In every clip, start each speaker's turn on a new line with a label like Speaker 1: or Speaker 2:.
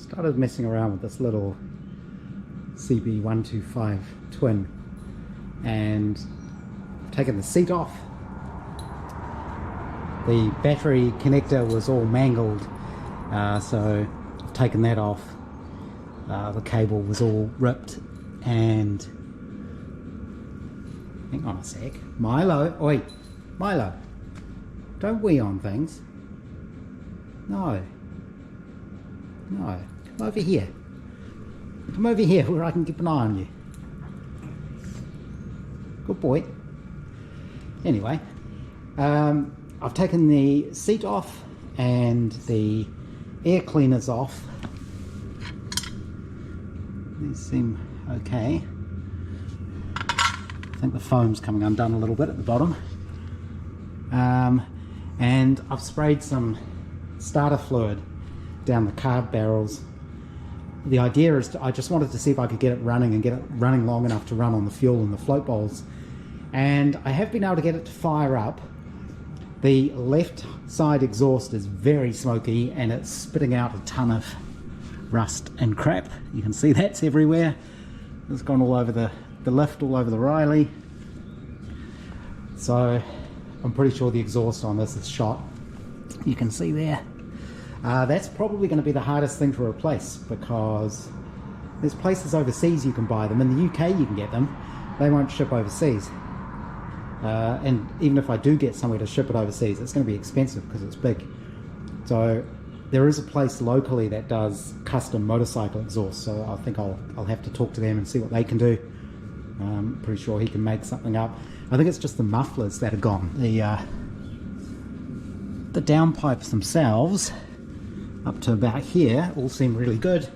Speaker 1: started messing around with this little CB125 twin, and I've taken the seat off. The battery connector was all mangled, so I've taken that off. The cable was all ripped, and hang on a sec, Milo, oi, Milo, don't wee on things. No, come over here. Come over here where I can keep an eye on you. Good boy. Anyway, I've taken the seat off and the air cleaners off. These seem okay. I think the foam's coming undone a little bit at the bottom. And I've sprayed some starter fluid down the carb barrels. The idea is I just wanted to see if I could get it running and get it running long enough to run on the fuel in the float bowls. And I have been able to get it to fire up. The left side exhaust is very smoky and it's spitting out a ton of rust and crap. You can see that's everywhere. It's gone all over the lift, all over the Riley. So I'm pretty sure the exhaust on this is shot. You can see there. That's probably going to be the hardest thing to replace, because there's places overseas you can buy them. In the UK you can get them. They won't ship overseas. And even if I do get somewhere to ship it overseas, it's going to be expensive because it's big. So there is a place locally that does custom motorcycle exhaust, so I think I'll have to talk to them and see what they can do. I'm pretty sure he can make something up. I think it's just the mufflers that are gone. The downpipes themselves, up to about here, all seem really good.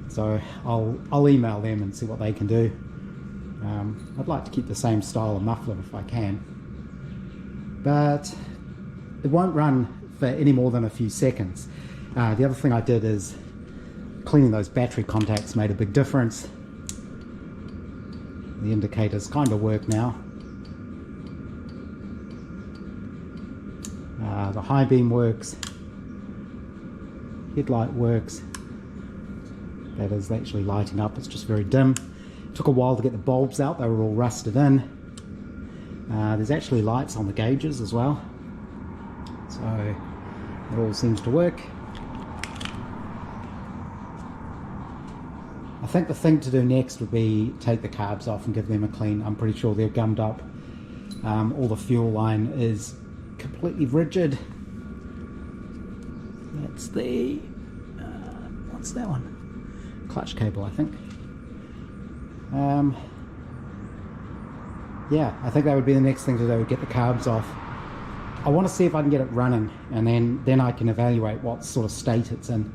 Speaker 1: So I'll email them and see what they can do. I'd like to keep the same style of muffler if I can, but it won't run for any more than a few seconds. The other thing I did is cleaning those battery contacts made a big difference. The indicators kind of work now. The high beam works, headlight works. That is actually lighting up, it's just very dim. Took a while to get the bulbs out, they were all rusted in. There's actually lights on the gauges as well, so it all seems to work. I think the thing to do next would be take the carbs off and give them a clean. I'm pretty sure they're gummed up. All the fuel line is completely rigid. That's the what's that one? Clutch cable, I think. Yeah, I think that would be the next thing to do, get the carbs off. I want to see if I can get it running, and then I can evaluate what sort of state it's in.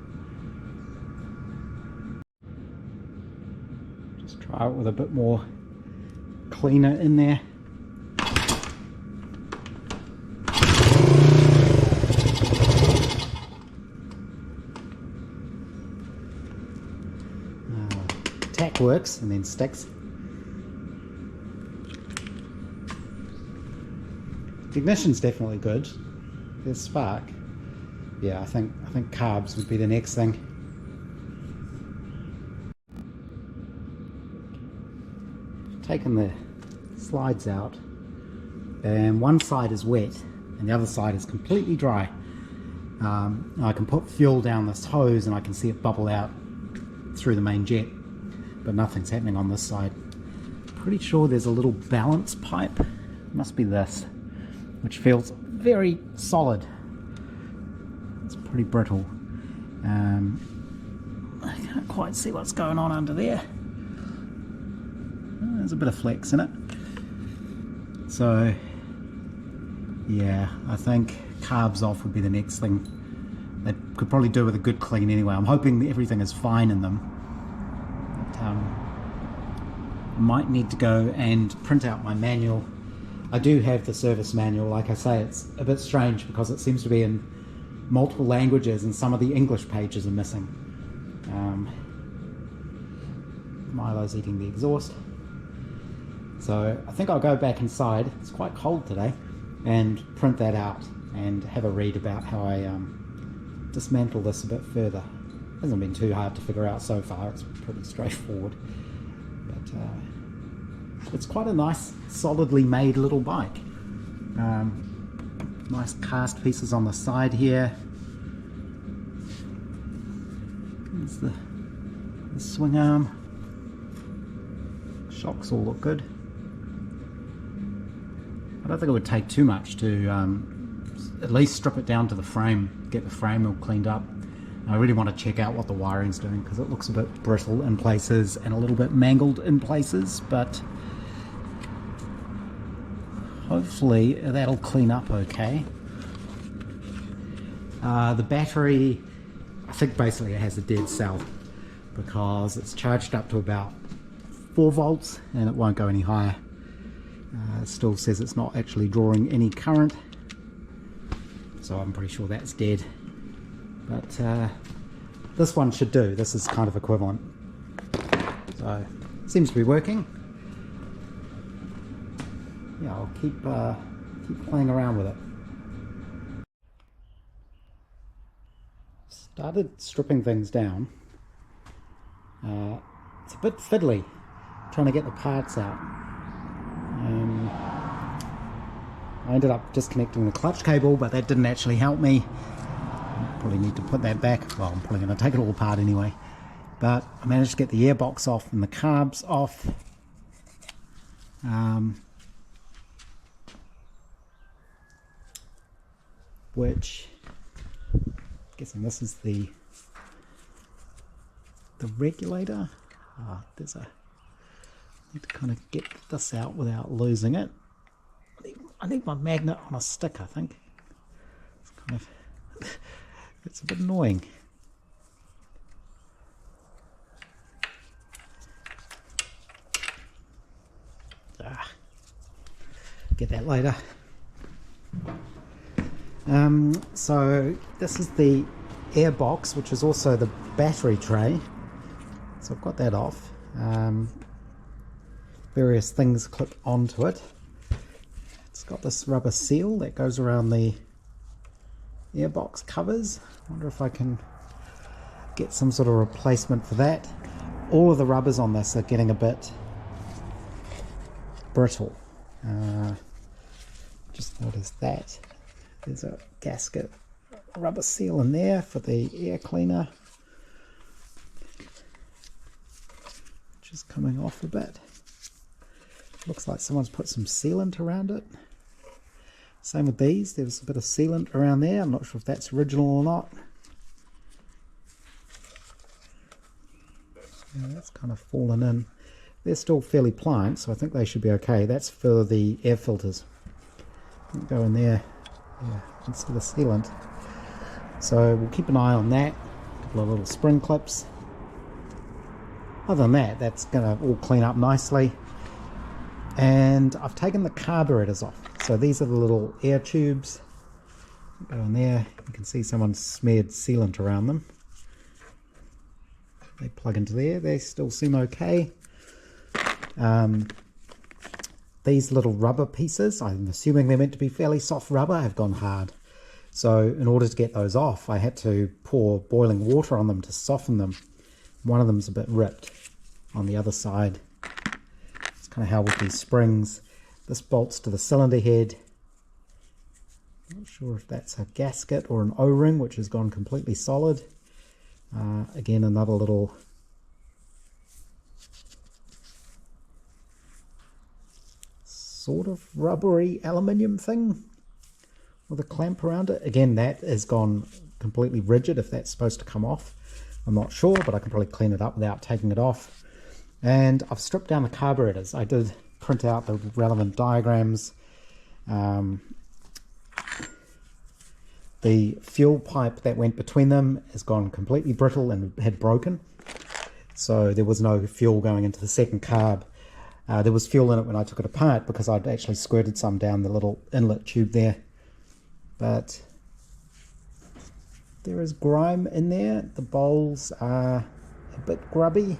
Speaker 1: Just try it with a bit more cleaner in there. Tack works and then sticks. The ignition's definitely good. There's spark. Yeah, I think carbs would be the next thing. Taken the slides out, and one side is wet and the other side is completely dry. I can put fuel down this hose and I can see it bubble out through the main jet, but nothing's happening on this side. Pretty sure there's a little balance pipe, it must be this, which feels very solid. It's pretty brittle. I can't quite see what's going on under there. There's a bit of flex in it. So yeah, I think carbs off would be the next thing. They could probably do with a good clean anyway. I'm hoping everything is fine in them. But, I might need to go and print out my manual. I do have the service manual. Like I say, it's a bit strange because it seems to be in multiple languages and some of the English pages are missing. Milo's eating the exhaust. So I think I'll go back inside, it's quite cold today, and print that out and have a read about how I dismantle this a bit further. Hasn't been too hard to figure out so far, it's pretty straightforward. But it's quite a nice, solidly made little bike. Nice cast pieces on the side here. There's the swing arm. Shocks all look good. I don't think it would take too much to at least strip it down to the frame, get the frame all cleaned up. I really want to check out what the wiring's doing because it looks a bit brittle in places and a little bit mangled in places, but hopefully that'll clean up okay. The battery, I think basically it has a dead cell because it's charged up to about 4 volts and it won't go any higher. It still says it's not actually drawing any current, so I'm pretty sure that's dead. But this one should do. This is kind of equivalent. So seems to be working. Yeah, I'll keep playing around with it. Started stripping things down. It's a bit fiddly trying to get the parts out. I ended up disconnecting the clutch cable, but that didn't actually help me. Probably need to put that back. Well, I'm probably going to take it all apart anyway. But I managed to get the airbox off and the carbs off. Which, I'm guessing this is the regulator. I need to kind of get this out without losing it. I need my magnet on a stick, I think. It's kind of it's a bit annoying. Get that later. So this is the air box, which is also the battery tray. So I've got that off. Various things clip onto it. It's got this rubber seal that goes around the airbox covers. I wonder if I can get some sort of replacement for that. All of the rubbers on this are getting a bit brittle. Just noticed that. There's a gasket rubber seal in there for the air cleaner. Just coming off a bit. Looks like someone's put some sealant around it. Same with these, there's a bit of sealant around there. I'm not sure if that's original or not. Yeah, that's kind of fallen in. They're still fairly pliant, so I think they should be okay. That's for the air filters. Go in there, yeah, instead of sealant. So we'll keep an eye on that. A couple of little spring clips. Other than that, that's going to all clean up nicely. And I've taken the carburetors off. So these are the little air tubes. Go in there. You can see someone smeared sealant around them. They plug into there. They still seem okay. These little rubber pieces, I'm assuming they're meant to be fairly soft rubber, have gone hard. So in order to get those off, I had to pour boiling water on them to soften them. One of them's a bit ripped on the other side. It's kind of how with these springs. This bolts to the cylinder head. Not sure if that's a gasket or an O-ring, which has gone completely solid. Again, another little sort of rubbery aluminium thing with a clamp around it. Again, that has gone completely rigid if that's supposed to come off. I'm not sure, but I can probably clean it up without taking it off. And I've stripped down the carburetors. I did print out the relevant diagrams. The fuel pipe that went between them has gone completely brittle and had broken. So there was no fuel going into the second carb. There was fuel in it when I took it apart because I'd actually squirted some down the little inlet tube there. But there is grime in there. The bowls are a bit grubby.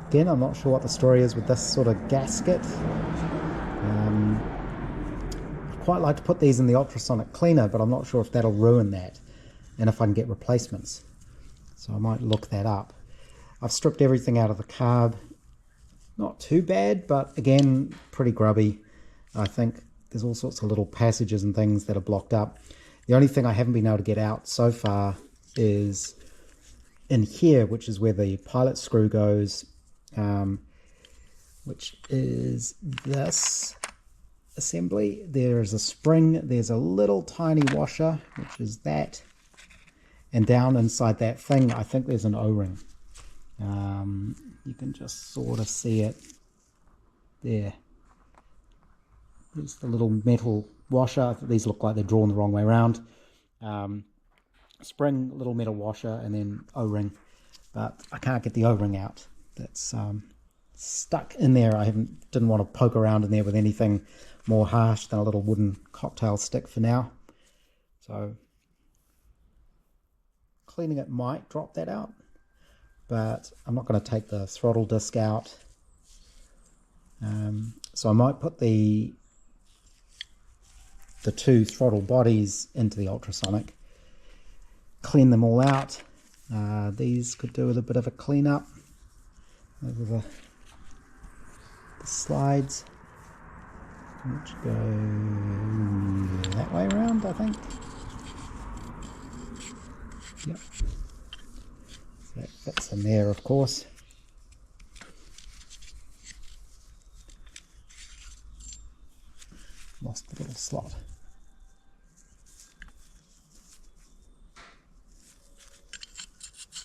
Speaker 1: Again, I'm not sure what the story is with this sort of gasket. I'd quite like to put these in the ultrasonic cleaner, but I'm not sure if that'll ruin that and if I can get replacements. so I might look that up. I've stripped everything out of the carb. Not too bad, but again, pretty grubby. I think there's all sorts of little passages and things that are blocked up. The only thing I haven't been able to get out so far is in here, which is where the pilot screw goes, which is this assembly. There's a spring, there's a little tiny washer, which is that, and down inside that thing I think there's an O-ring. You can just sort of see it there. There's the little metal washer. These look like they're drawn the wrong way around. Spring, little metal washer, and then O-ring, but I can't get the O-ring out. That's stuck in there. I didn't want to poke around in there with anything more harsh than a little wooden cocktail stick for now. So cleaning it might drop that out, but I'm not going to take the throttle disc out. So I might put the two throttle bodies into the ultrasonic, clean them all out. These could do with a bit of a clean up. Those are the slides, which go that way around, I think. Yep. So that fits in there, of course. Lost the little slot.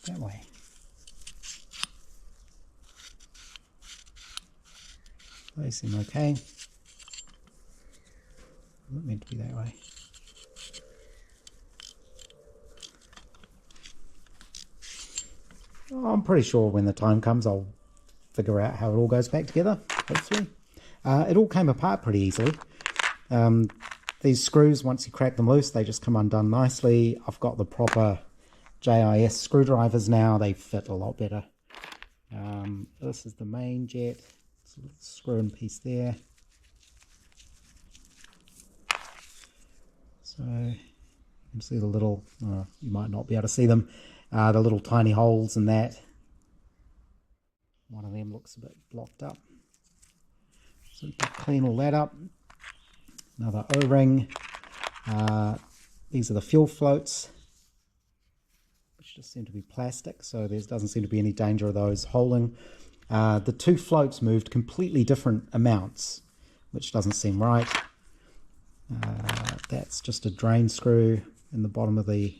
Speaker 1: That way. They seem okay. Not meant to be that way. Oh, I'm pretty sure when the time comes I'll figure out how it all goes back together, hopefully. It all came apart pretty easily. These screws, once you crack them loose, they just come undone nicely. I've got the proper JIS screwdrivers now. They fit a lot better. This is the main jet. It's a little screw-in piece there. So you can see the little, you might not be able to see them, the little tiny holes in that. One of them looks a bit blocked up. So we can clean all that up. Another O-ring. These are the fuel floats, which just seem to be plastic, so there doesn't seem to be any danger of those holing. The two floats moved completely different amounts, which doesn't seem right. That's just a drain screw in the bottom of the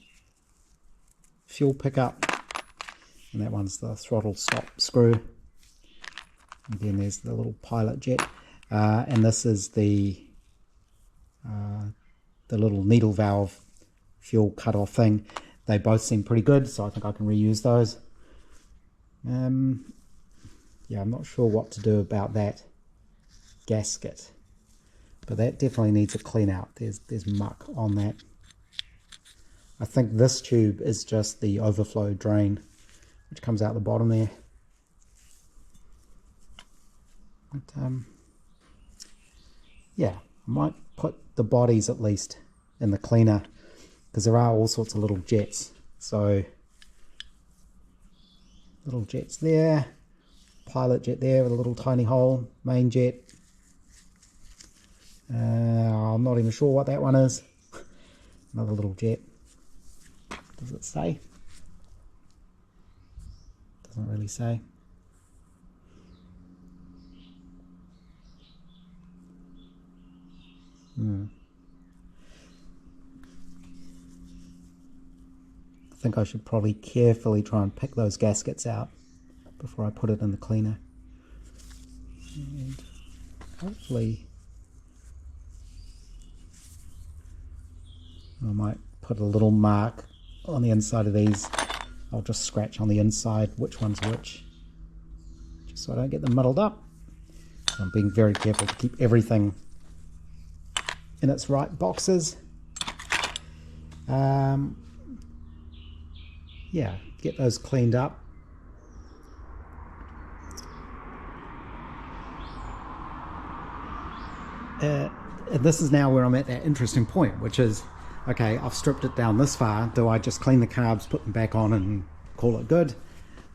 Speaker 1: fuel pickup, and that one's the throttle stop screw. Again, there's the little pilot jet, and this is the little needle valve fuel cutoff thing. They both seem pretty good, so I think I can reuse those. Yeah, I'm not sure what to do about that gasket, but that definitely needs a clean out. There's muck on that. I think this tube is just the overflow drain, which comes out the bottom there. But yeah, I might put the bodies at least in the cleaner, because there are all sorts of little jets. So little jets there, pilot jet there with a little tiny hole, main jet. I'm not even sure what that one is. Another little jet. Does it say? Doesn't really say. I think I should probably carefully try and pick those gaskets out before I put it in the cleaner. And hopefully I might put a little mark on the inside of these. I'll just scratch on the inside which one's which, just so I don't get them muddled up. I'm being very careful to keep everything in its right boxes. Yeah, get those cleaned up. And this is now where I'm at that interesting point, which is, okay, I've stripped it down this far. Do I just clean the carbs, put them back on, and call call it good,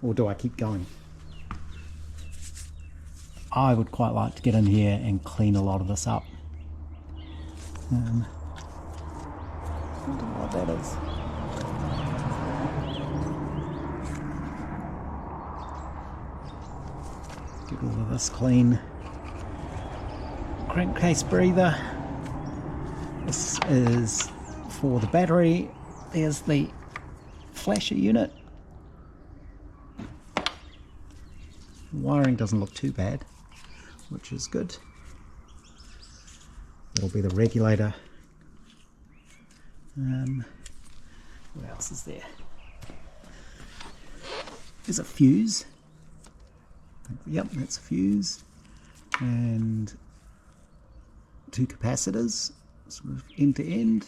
Speaker 1: or do I keep going? I would quite like to get in here and clean a lot of this up. I don't know what that is. Get all of this clean. Crankcase breather. This is for the battery. There's the flasher unit. Wiring doesn't look too bad, which is good. That'll be the regulator. What else is there? There's a fuse. Yep, that's a fuse. And 2 capacitors, sort of end to end.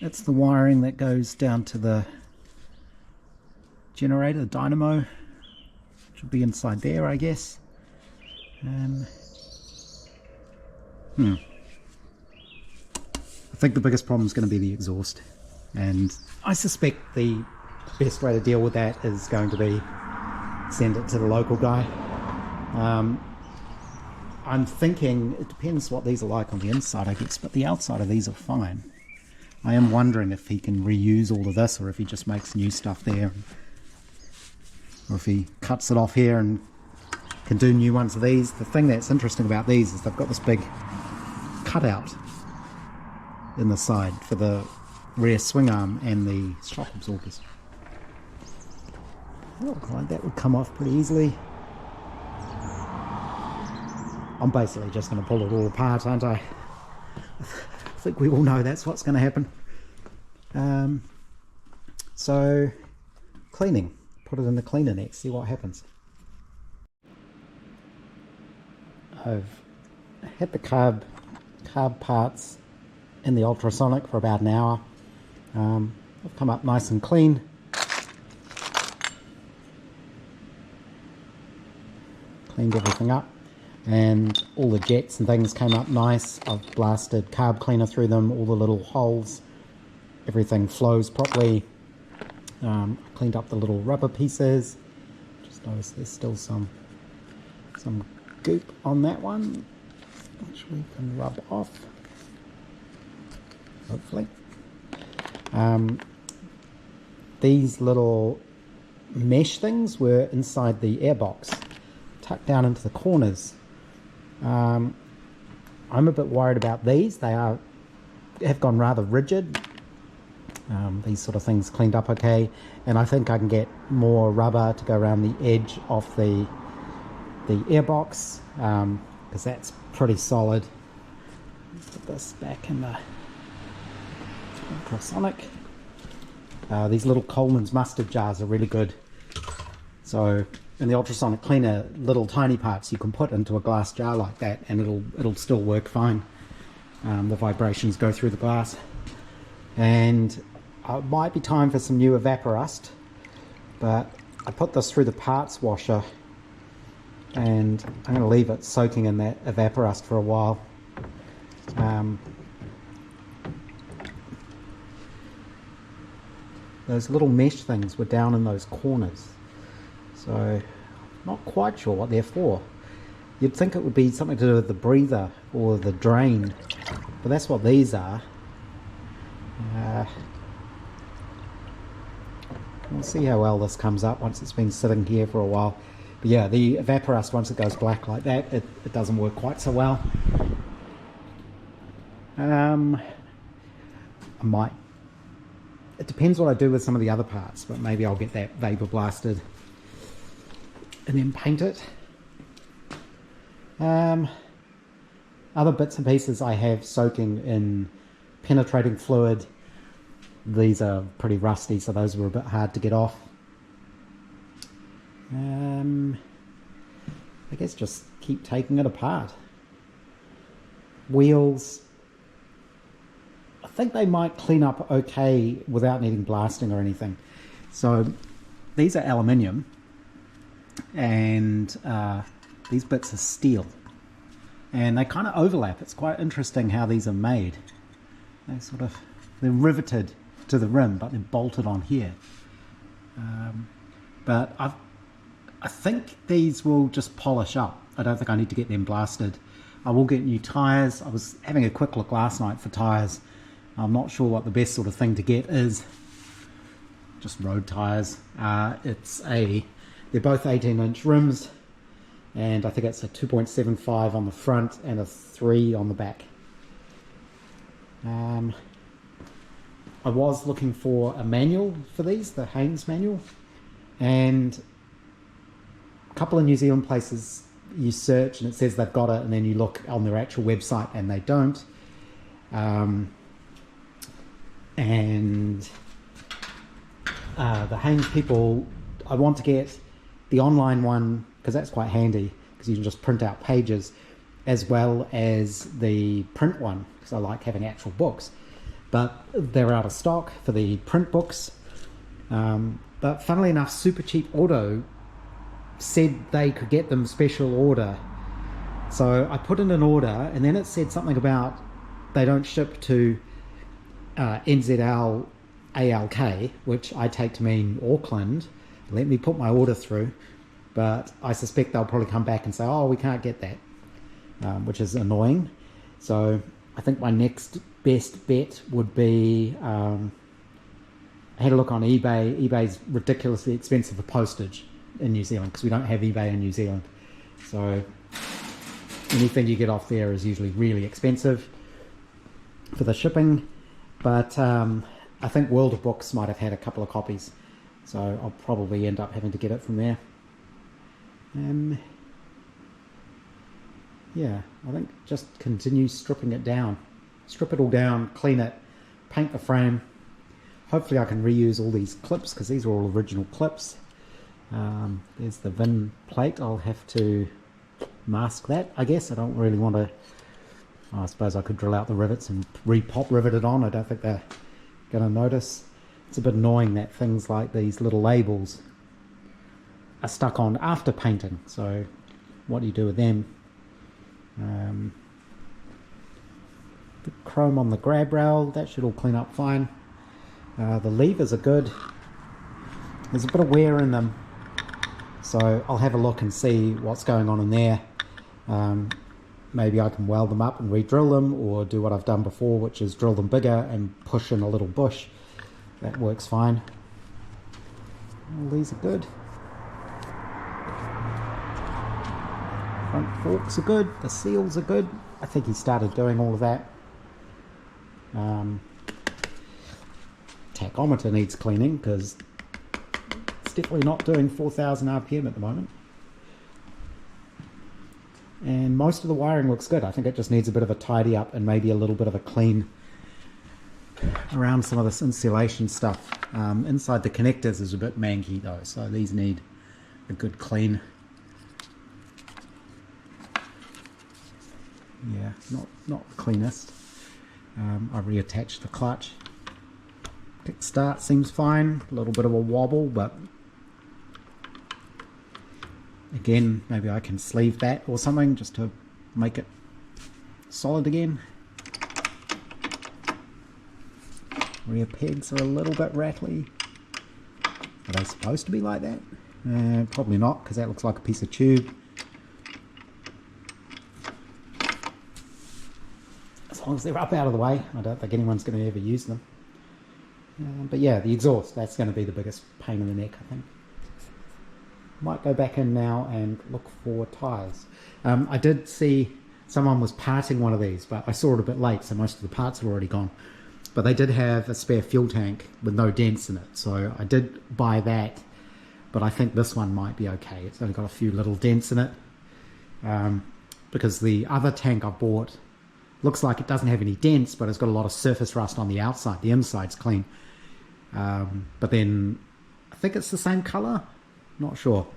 Speaker 1: That's the wiring that goes down to the generator, the dynamo. Should be inside there, I guess. I think the biggest problem is going to be the exhaust, and I suspect the best way to deal with that is going to be send it to the local guy. I'm thinking it depends what these are like on the inside, I guess, but the outside of these are fine. I am wondering if he can reuse all of this, or if he just makes new stuff there, or if he cuts it off here and can do new ones of these. The thing that's interesting about these is they've got this big cutout in the side for the rear swing arm and the shock absorbers. Oh, right, that would come off pretty easily. I'm basically just going to pull it all apart, aren't I? I think we all know that's what's going to happen. So, cleaning. Put it in the cleaner next, see what happens. I've had the carb parts in the ultrasonic for about an hour. I've come up nice and clean. Cleaned everything up, and all the jets and things came up nice. I've blasted carb cleaner through them, all the little holes, everything flows properly. Cleaned up the little rubber pieces. Just noticed there's still some goop on that one, which we can rub off, hopefully. These little mesh things were inside the airbox, tucked down into the corners. I'm a bit worried about these. They have gone rather rigid. These sort of things cleaned up okay, and I think I can get more rubber to go around the edge of the airbox, because that's pretty solid. Put this back in the ultrasonic. These little Coleman's mustard jars are really good. So in the ultrasonic cleaner, little tiny parts you can put into a glass jar like that, and it'll still work fine. The vibrations go through the glass. And it might be time for some new evaporust, but I put this through the parts washer, and I'm going to leave it soaking in that evaporust for a while. Those little mesh things were down in those corners, so not quite sure what they're for. You'd think it would be something to do with the breather or the drain, but that's what these are. We'll see how well this comes up once it's been sitting here for a while. But yeah, the evaporust, once it goes black like that, it doesn't work quite so well. I might, it depends what I do with some of the other parts, but maybe I'll get that vapor blasted and then paint it. Other bits and pieces I have soaking in penetrating fluid. These are pretty rusty, so those were a bit hard to get off. I guess just keep taking it apart. Wheels, I think they might clean up okay without needing blasting or anything. So these are aluminium, and these bits are steel, and they kind of overlap. It's quite interesting how these are made. They're riveted to the rim, but they're bolted on here. But I think these will just polish up. I don't think I need to get them blasted. I will get new tyres. I was having a quick look last night for tyres. I'm not sure what the best sort of thing to get is. Just road tyres. They're both 18-inch rims, and I think it's a 2.75 on the front and a 3 on the back. I was looking for a manual for these, the Haynes manual, and a couple of New Zealand places you search and it says they've got it, and then you look on their actual website and they don't. The Haynes people, I want to get the online one because that's quite handy because you can just print out pages, as well as the print one because I like having actual books. But they're out of stock for the print books. But funnily enough, Super Cheap Auto said they could get them special order. So I put in an order, and then it said something about they don't ship to NZL ALK, which I take to mean Auckland. Let me put my order through, but I suspect they'll probably come back and say, oh, we can't get that, which is annoying. So I think my next best bet would be, I had a look on eBay. eBay's ridiculously expensive for postage in New Zealand because we don't have eBay in New Zealand. So anything you get off there is usually really expensive for the shipping. But I think World of Books might have had a couple of copies, so I'll probably end up having to get it from there. Yeah, I think just continue stripping it down. Strip it all down, clean it, paint the frame. Hopefully I can reuse all these clips because these are all original clips. There's the VIN plate. I'll have to mask that, I guess. I don't really want to... I suppose I could drill out the rivets and re-pop rivet it on. I don't think they're going to notice. It's a bit annoying that things like these little labels are stuck on after painting. So what do you do with them? The chrome on the grab rail, that should all clean up fine. The levers are good. There's a bit of wear in them, so I'll have a look and see what's going on in there. Maybe I can weld them up and re-drill them, or do what I've done before, which is drill them bigger and push in a little bush. That works fine. All these are good. Front forks are good. The seals are good. I think he started doing all of that. Tachometer needs cleaning because it's definitely not doing 4,000 RPM at the moment. And most of the wiring looks good. I think it just needs a bit of a tidy up and maybe a little bit of a clean around some of this insulation stuff. Inside the connectors is a bit manky though, so these need a good clean. Yeah, not the cleanest. I reattached the clutch. Kickstart seems fine. A little bit of a wobble, but again, maybe I can sleeve that or something just to make it solid again. Rear pegs are a little bit rattly. Are they supposed to be like that? Probably not, because that looks like a piece of tube. As long as they're up out of the way, I don't think anyone's going to ever use them. But yeah, the exhaust, that's going to be the biggest pain in the neck, I think. Might go back in now and look for tyres. I did see someone was parting one of these, but I saw it a bit late, so most of the parts were already gone. But they did have a spare fuel tank with no dents in it, so I did buy that, but I think this one might be okay. It's only got a few little dents in it, because the other tank I bought looks like it doesn't have any dents, but it's got a lot of surface rust on the outside. The inside's clean. But then I think it's the same colour, not sure.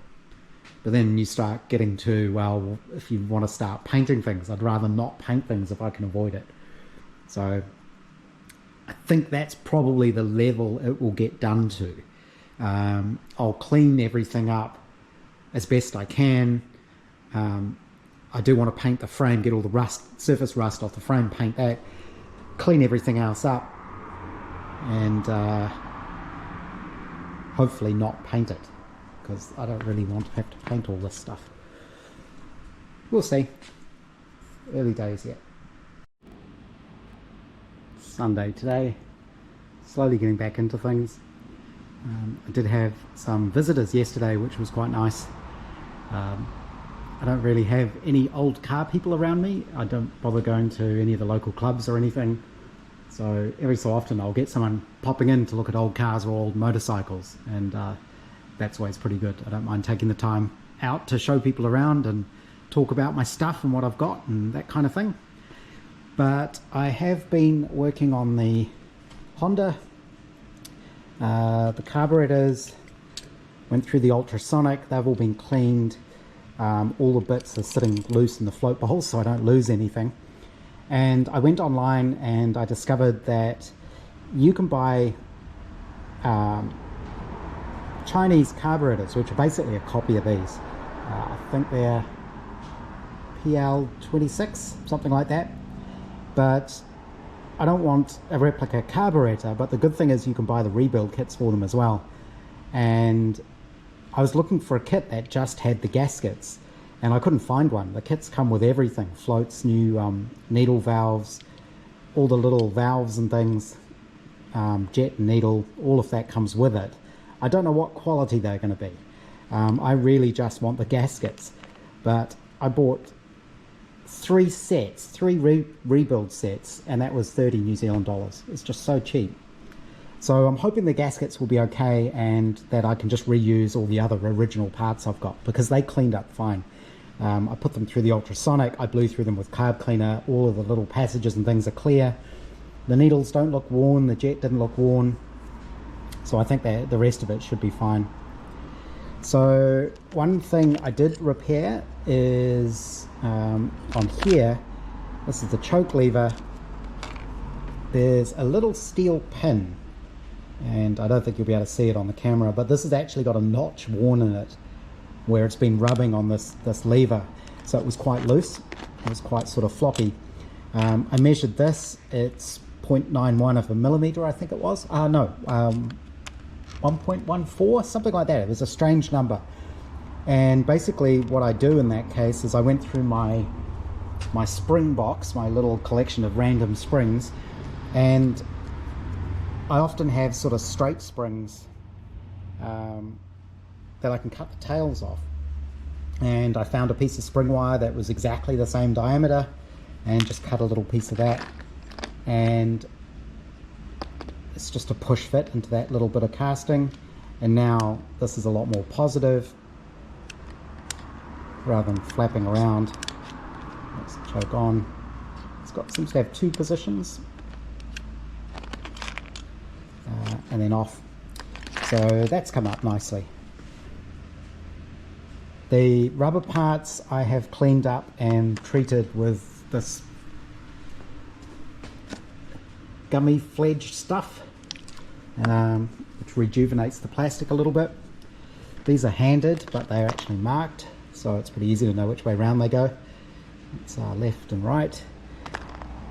Speaker 1: But then you start getting to, well, if you want to start painting things, I'd rather not paint things if I can avoid it. So I think that's probably the level it will get done to. I'll clean everything up as best I can. I do want to paint the frame, get all the rust, surface rust off the frame, paint that, clean everything else up, and hopefully not paint it, because I don't really want to have to paint all this stuff. We'll see. Early days yet. Sunday today, slowly getting back into things. I did have some visitors yesterday, which was quite nice. I don't really have any old car people around me. I don't bother going to any of the local clubs or anything. So every so often I'll get someone popping in to look at old cars or old motorcycles, and that's always pretty good. I don't mind taking the time out to show people around and talk about my stuff and what I've got and that kind of thing. But I have been working on the Honda. The carburetors went through the ultrasonic. They've all been cleaned. All the bits are sitting loose in the float bowls so I don't lose anything. And I went online and I discovered that you can buy Chinese carburetors, which are basically a copy of these. I think they're PL26, something like that. But I don't want a replica carburetor, but the good thing is you can buy the rebuild kits for them as well. And I was looking for a kit that just had the gaskets, and I couldn't find one. The kits come with everything: floats, new needle valves, all the little valves and things, jet and needle, all of that comes with it. I don't know what quality they're going to be. I really just want the gaskets, but I bought 3 sets, 3 rebuild sets, and that was 30 New Zealand dollars. It's just so cheap. So I'm hoping the gaskets will be okay and that I can just reuse all the other original parts I've got, because they cleaned up fine. I put them through the ultrasonic, I blew through them with carb cleaner, all of the little passages and things are clear. The needles don't look worn, the jet didn't look worn, so I think that the rest of it should be fine. So one thing I did repair is on here, this is the choke lever, there's a little steel pin, and I don't think you'll be able to see it on the camera, but this has actually got a notch worn in it where it's been rubbing on this lever, so it was quite loose, it was quite sort of floppy. I measured this, it's 0.91 of a millimeter, I think it was. 1.14, something like that. It was a strange number. And basically what I do in that case is I went through my spring box, my little collection of random springs, and I often have sort of straight springs that I can cut the tails off. And I found a piece of spring wire that was exactly the same diameter and just cut a little piece of that, and it's just a push fit into that little bit of casting, and now this is a lot more positive rather than flapping around. Let's choke on. Seems to have 2 positions, and then off. So that's come up nicely. The rubber parts I have cleaned up and treated with this gummy fledged stuff, which rejuvenates the plastic a little bit. These are handed, but they're actually marked, so it's pretty easy to know which way round they go. It's left and right.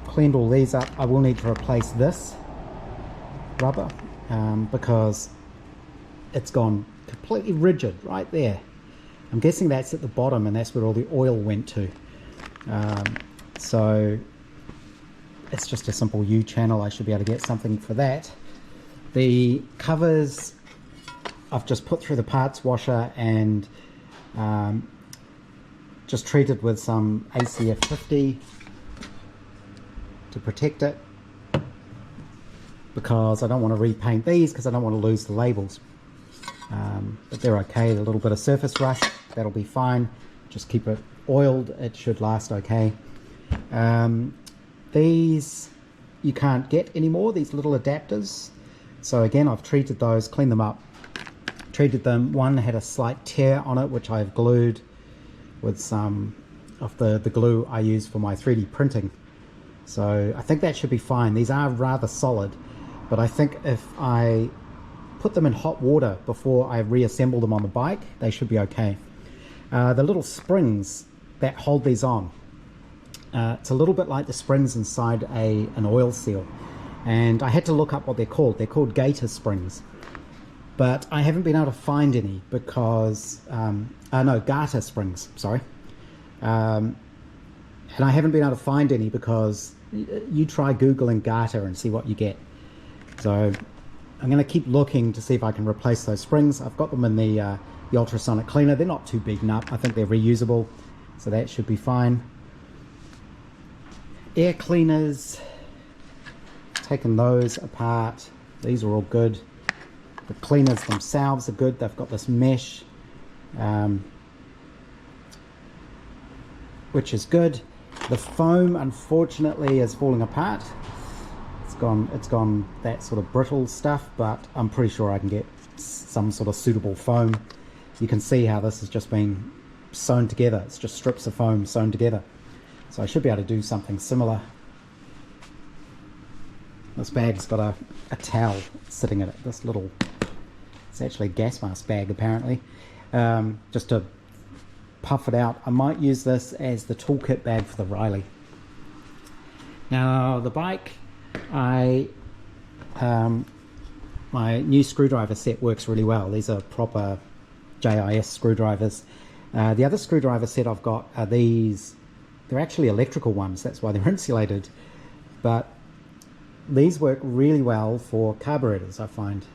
Speaker 1: Cleaned all these up. I will need to replace this rubber because it's gone completely rigid right there. I'm guessing that's at the bottom, and that's where all the oil went to. So it's just a simple U-channel. I should be able to get something for that. The covers I've just put through the parts washer and just treated with some ACF 50 to protect it, because I don't want to repaint these because I don't want to lose the labels. But they're okay. A little bit of surface rust, that'll be fine. Just keep it oiled, it should last okay. These you can't get anymore, these little adapters. So again, I've treated those, cleaned them up, treated them. One had a slight tear on it, which I've glued with some of the glue I use for my 3D printing. So I think that should be fine. These are rather solid, but I think if I put them in hot water before I reassemble them on the bike, they should be okay. The little springs that hold these on, it's a little bit like the springs inside an oil seal, and I had to look up what they're called. They're called gator springs, but I haven't been able to find any because, no, garter springs, sorry. And I haven't been able to find any because you try Googling garter and see what you get. So I'm going to keep looking to see if I can replace those springs. I've got them in the ultrasonic cleaner. They're not too beaten up. I think they're reusable, so that should be fine. Air cleaners, taking those apart. These are all good. The cleaners themselves are good. They've got this mesh, which is good. The foam, unfortunately, is falling apart. It's gone that sort of brittle stuff, but I'm pretty sure I can get some sort of suitable foam. You can see how this has just been sewn together. It's just strips of foam sewn together. So I should be able to do something similar. This bag's got a towel sitting in it. This little, it's actually a gas mask bag apparently. Just to puff it out. I might use this as the toolkit bag for the Riley. Now the bike, my new screwdriver set works really well. These are proper JIS screwdrivers. The other screwdriver set I've got are these. They're actually electrical ones, that's why they're insulated, but these work really well for carburetors. I find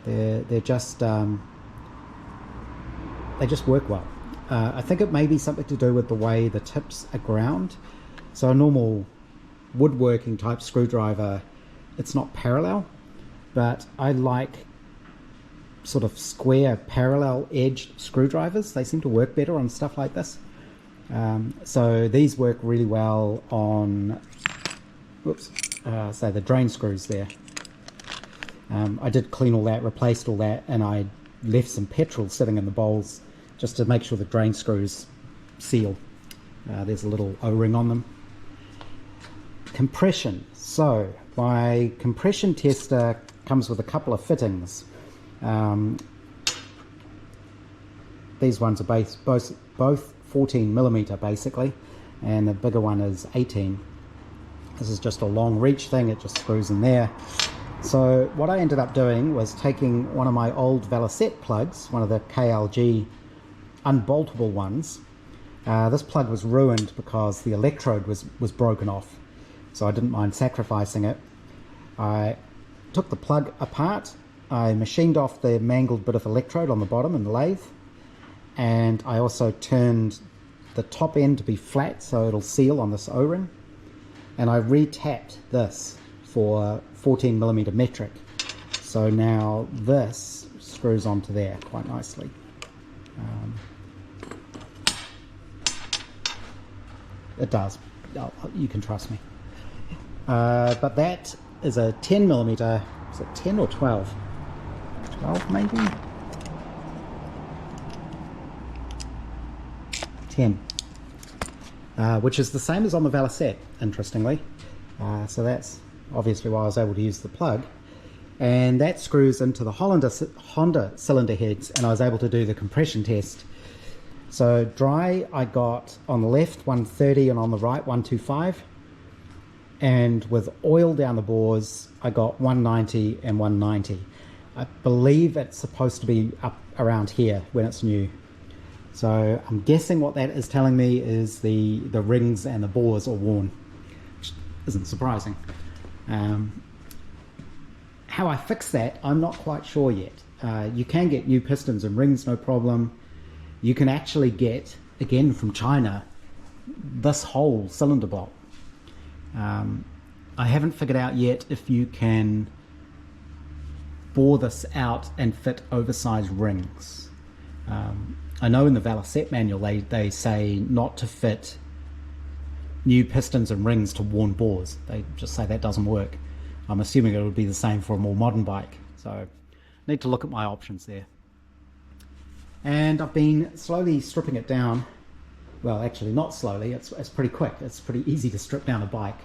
Speaker 1: they're just they just work well. I think it may be something to do with the way the tips are ground. So a normal woodworking type screwdriver, it's not parallel, but I like sort of square parallel edged screwdrivers. They seem to work better on stuff like this. So these work really well on, say the drain screws there. I did clean all that, replaced all that, and I left some petrol sitting in the bowls just to make sure the drain screws seal. There's a little O-ring on them. Compression. So my compression tester comes with a couple of fittings. These ones are both 14mm basically, and the bigger one is 18. This is just a long reach thing, it just screws in there. So what I ended up doing was taking one of my old Valicette plugs, one of the KLG unboltable ones. This plug was ruined because the electrode was broken off, so I didn't mind sacrificing it. I took the plug apart, I machined off the mangled bit of electrode on the bottom in the lathe, and I also turned the top end to be flat so it'll seal on this O-ring, and I re-tapped this for 14mm metric. So now this screws onto there quite nicely. It does. Oh, you can trust me. But that is a 10mm. Is it 10 or 12? 12 maybe? 10. Which is the same as on the Valicette, interestingly. So that's obviously why I was able to use the plug. And that screws into the Honda cylinder heads, and I was able to do the compression test. So dry, I got on the left 130 and on the right 125. And with oil down the bores, I got 190 and 190. I believe it's supposed to be up around here when it's new. So I'm guessing what that is telling me is the rings and the bores are worn, which isn't surprising. How I fix that, I'm not quite sure yet. You can get new pistons and rings, no problem. You can actually get, again from China, this whole cylinder block. I haven't figured out yet if you can bore this out and fit oversized rings. I know in the Valicette manual they say not to fit new pistons and rings to worn bores. They just say that doesn't work. I'm assuming it would be the same for a more modern bike. So I need to look at my options there. And I've been slowly stripping it down. Well, actually not slowly, it's pretty quick. It's pretty easy to strip down a bike.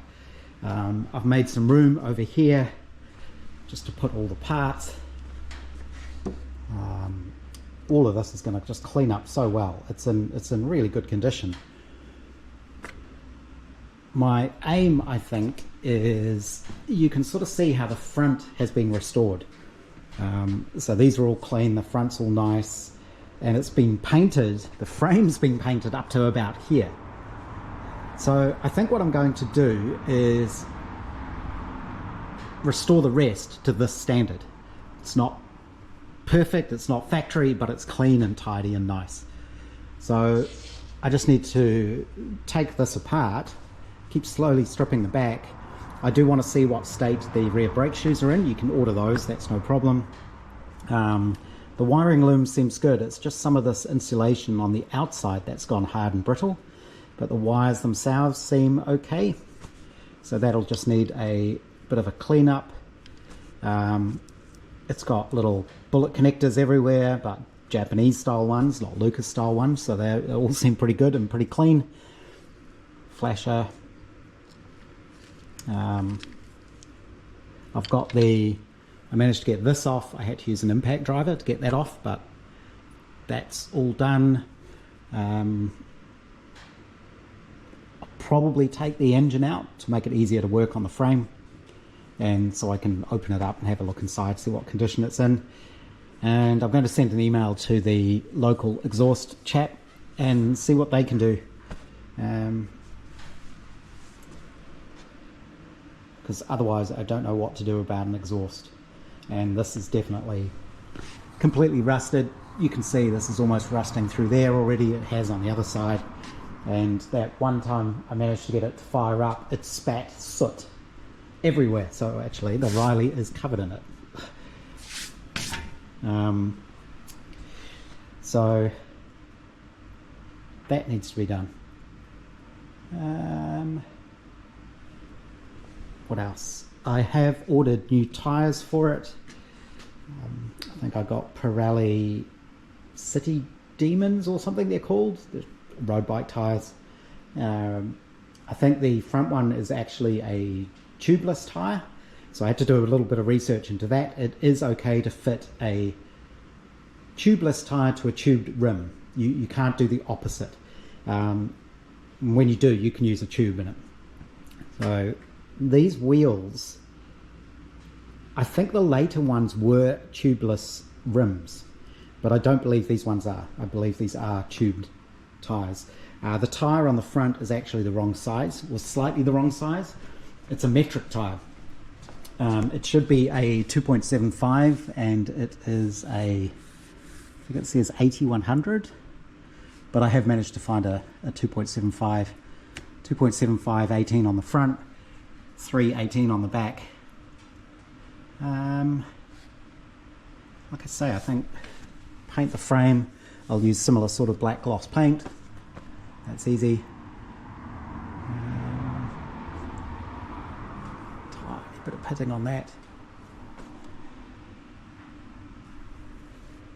Speaker 1: I've made some room over here just to put all the parts. All of this is going to just clean up so well. It's in really good condition. My aim, I think, is you can sort of see how the front has been restored. So these are all clean, the front's all nice, and it's been painted, the frame's been painted up to about here. So I think what I'm going to do is restore the rest to this standard. It's not perfect, it's not factory, but it's clean and tidy and nice. So I just need to take this apart, keep slowly stripping the back. I do want to see what state the rear brake shoes are in. You can order those, that's no problem. The wiring loom seems good. It's just some of this insulation on the outside that's gone hard and brittle, but the wires themselves seem okay. So that'll just need a bit of a cleanup. It's got little bullet connectors everywhere, but Japanese style ones, not Lucas style ones, so they all seem pretty good and pretty clean. Flasher. I've got I managed to get this off. I had to use an impact driver to get that off, but that's all done. I'll probably take the engine out to make it easier to work on the frame, and so I can open it up and have a look inside, see what condition it's in. And I'm going to send an email to the local exhaust chap and see what they can do. Because otherwise I don't know what to do about an exhaust. And this is definitely completely rusted. You can see this is almost rusting through there already. It has on the other side. And that one time I managed to get it to fire up, it spat soot everywhere. So actually the Riley is covered in it. So that needs to be done. What else? I have ordered new tyres for it. I think I got Pirelli City Demons or something they're called. They're road bike tyres. I think the front one is actually a tubeless tyre. So I had to do a little bit of research into that. It is okay to fit a tubeless tyre to a tubed rim. You can't do the opposite. When you do, you can use a tube in it. So these wheels, I think the later ones were tubeless rims, but I don't believe these ones are. I believe these are tubed tyres. The tyre on the front is actually the wrong size, or slightly the wrong size. It's a metric tyre. It should be a 2.75 and it is I think it says 80-100, but I have managed to find a 2.75, 18 on the front, 318 on the back. Like I say, I think paint the frame. I'll use similar sort of black gloss paint. That's easy. Bit of pitting on that.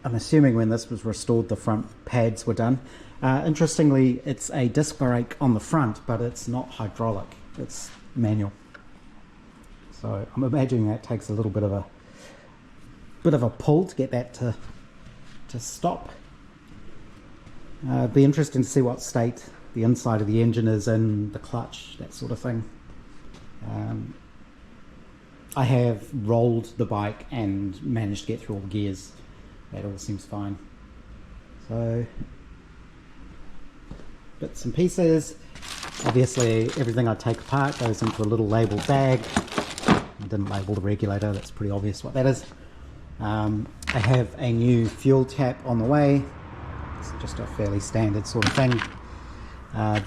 Speaker 1: I'm assuming when this was restored the front pads were done. Interestingly, it's a disc brake on the front, but it's not hydraulic, it's manual. So I'm imagining that takes a little bit of a pull to get that to stop. Be interesting to see what state the inside of the engine is in, the clutch, that sort of thing. I have rolled the bike and managed to get through all the gears. That all seems fine. So, bits and pieces. Obviously, everything I take apart goes into a little labelled bag. I didn't label the regulator, that's pretty obvious what that is. I have a new fuel tap on the way. It's just a fairly standard sort of thing.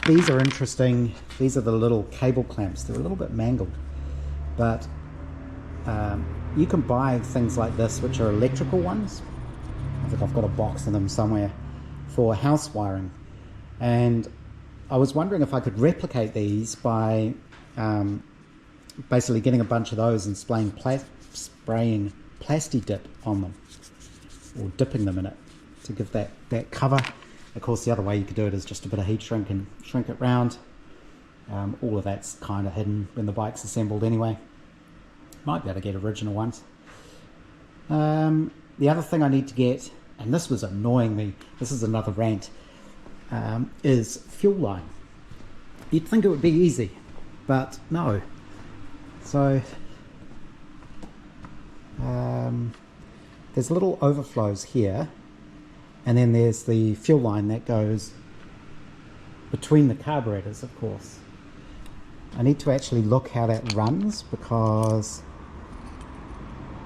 Speaker 1: These are interesting. These are the little cable clamps. They're a little bit mangled, but you can buy things like this which are electrical ones. I think I've got a box of them somewhere for house wiring, and I was wondering if I could replicate these by basically getting a bunch of those and spraying Plasti Dip on them, or dipping them in it to give that cover. Of course, the other way you could do it is just a bit of heat shrink and shrink it round. All of that's kind of hidden when the bike's assembled anyway. Might be able to get original ones. The other thing I need to get, and this was annoying me, this is another rant, is fuel line. You'd think it would be easy, but no. So there's little overflows here, and then there's the fuel line that goes between the carburetors, of course. I need to actually look how that runs because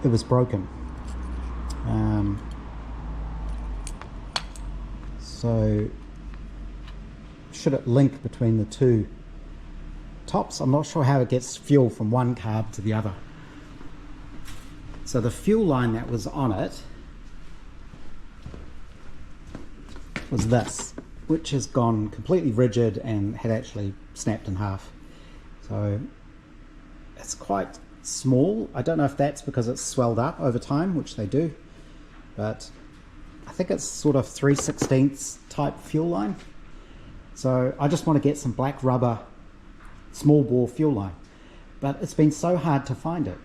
Speaker 1: it was broken. So should it link between the two tops? I'm not sure how it gets fuel from one carb to the other. So the fuel line that was on it was this, which has gone completely rigid and had actually snapped in half. So it's quite small. I don't know if that's because it's swelled up over time, which they do, but I think it's sort of 3/16 type fuel line. So I just want to get some black rubber small bore fuel line, but it's been so hard to find it.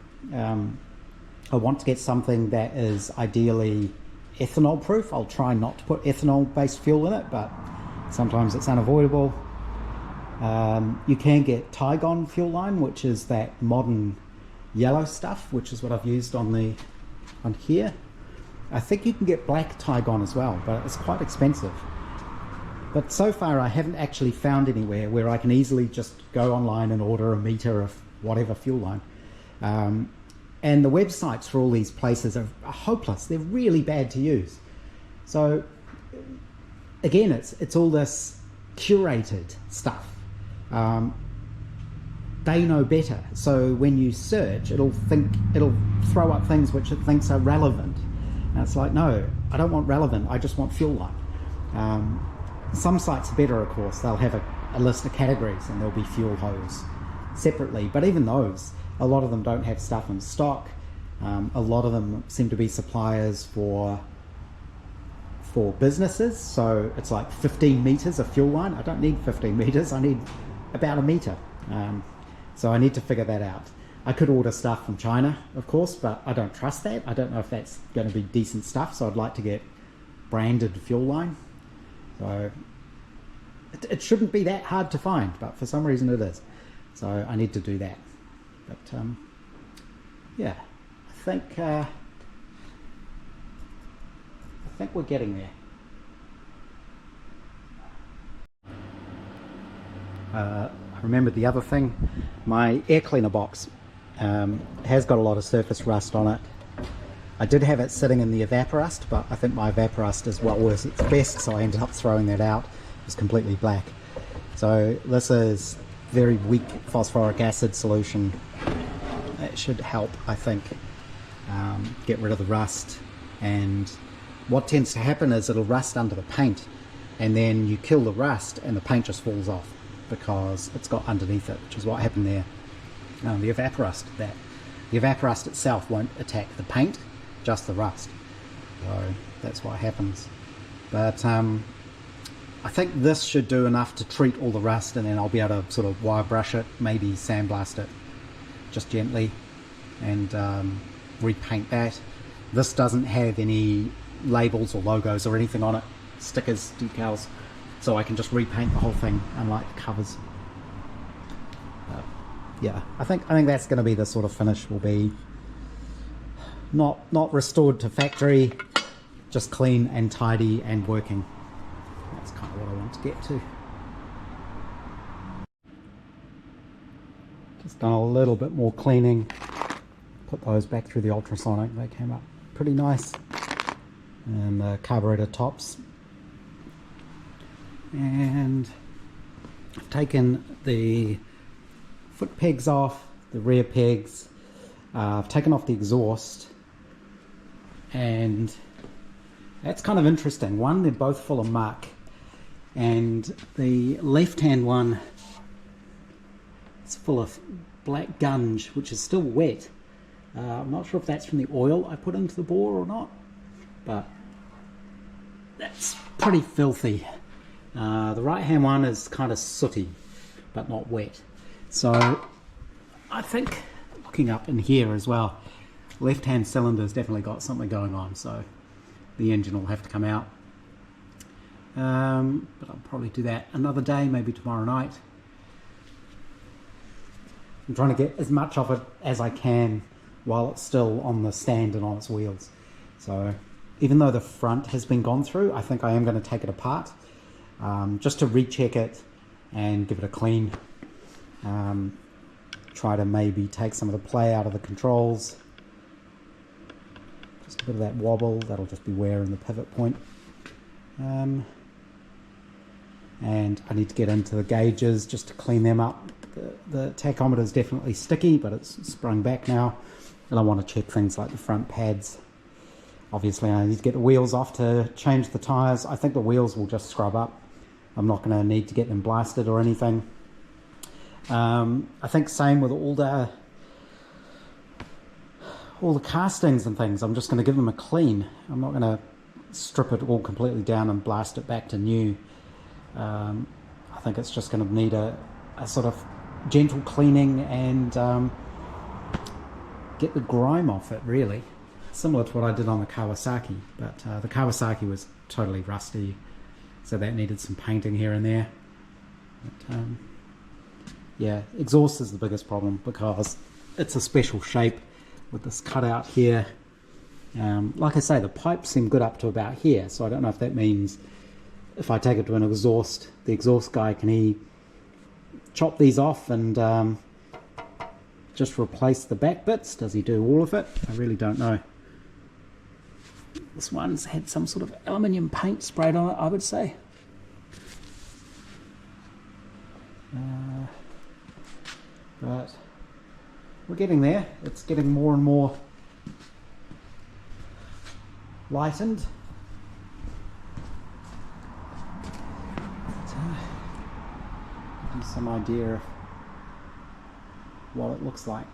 Speaker 1: I want to get something that is ideally ethanol proof. I'll try not to put ethanol based fuel in it, but sometimes it's unavoidable. You can get Tygon fuel line, which is that modern yellow stuff, which is what I've used on here. I think you can get black Tygon as well, but it's quite expensive. But so far I haven't actually found anywhere where I can easily just go online and order a meter of whatever fuel line. And the websites for all these places are hopeless. They're really bad to use. So again, it's all this curated stuff. They know better. So when you search, it'll throw up things which it thinks are relevant. And it's like, no, I don't want relevant. I just want fuel line. Some sites are better, of course. They'll have a list of categories and there'll be fuel hose separately. But even those, a lot of them don't have stuff in stock. A lot of them seem to be suppliers for businesses. So it's like 15 meters of fuel line. I don't need 15 meters. I need about a meter. So I need to figure that out. I could order stuff from China, of course, but I don't trust that. I don't know if that's going to be decent stuff. So I'd like to get branded fuel line. So it shouldn't be that hard to find, but for some reason it is. So I need to do that. But yeah, I think we're getting there. I remembered the other thing. My air cleaner box has got a lot of surface rust on it. I did have it sitting in the evaporust, but I think my evaporust is what was its best, so I ended up throwing that out. It was completely black. So this is very weak phosphoric acid solution. It should help, I think, get rid of the rust. And what tends to happen is it'll rust under the paint, and then you kill the rust and the paint just falls off because it's got underneath it, which is what happened there. The evaporust itself won't attack the paint, just the rust. So that's what happens. But I think this should do enough to treat all the rust, and then I'll be able to sort of wire brush it, maybe sandblast it just gently, and repaint that. This doesn't have any labels or logos or anything on it, stickers, decals, so I can just repaint the whole thing, unlike the covers. Yeah, I think that's going to be the sort of finish. Will be not restored to factory, just clean and tidy and working. That's kind of what I want to get to. Just done a little bit more cleaning. Put those back through the ultrasonic. They came up pretty nice. And the carburetor tops. And I've taken the foot pegs off, the rear pegs. I've taken off the exhaust, and that's kind of interesting. One, they're both full of muck, and the left-hand one is full of black gunge, which is still wet. I'm not sure if that's from the oil I put into the bore or not, but that's pretty filthy. The right-hand one is kind of sooty, but not wet. So I think, looking up in here as well, left-hand cylinder's definitely got something going on, so the engine will have to come out. But I'll probably do that another day, maybe tomorrow night. I'm trying to get as much of it as I can while it's still on the stand and on its wheels. So even though the front has been gone through, I think I am going to take it apart just to recheck it and give it a clean. Try to maybe take some of the play out of the controls. Just a bit of that wobble, that'll just be wear in the pivot point. And I need to get into the gauges just to clean them up. The tachometer is definitely sticky, but it's sprung back now. And I want to check things like the front pads. Obviously I need to get the wheels off to change the tyres. I think the wheels will just scrub up. I'm not going to need to get them blasted or anything. I think same with all the castings and things. I'm just going to give them a clean. I'm not going to strip it all completely down and blast it back to new. I think it's just going to need a sort of gentle cleaning and get the grime off it, really. Similar to what I did on the Kawasaki, but the Kawasaki was totally rusty, so that needed some painting here and there. But, yeah, exhaust is the biggest problem because it's a special shape with this cutout here. Like I say, the pipes seem good up to about here, so I don't know if that means if I take it to an exhaust, the exhaust guy, can he chop these off and just replace the back bits? Does he do all of it? I really don't know. This one's had some sort of aluminium paint sprayed on it, I would say. But we're getting there. It's getting more and more lightened. Give you some idea of what it looks like.